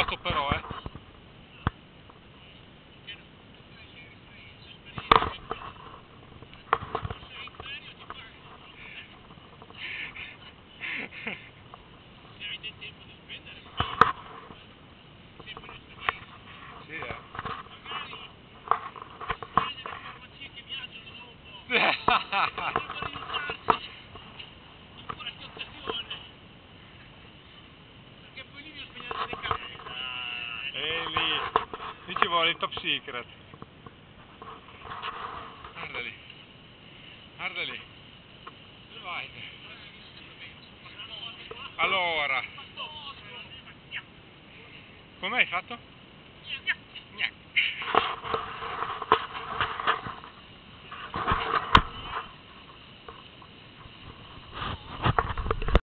foto però, Sì, E lì ci vuole il top secret. Guarda lì. Guarda lì. Vai. Allora. Come hai fatto?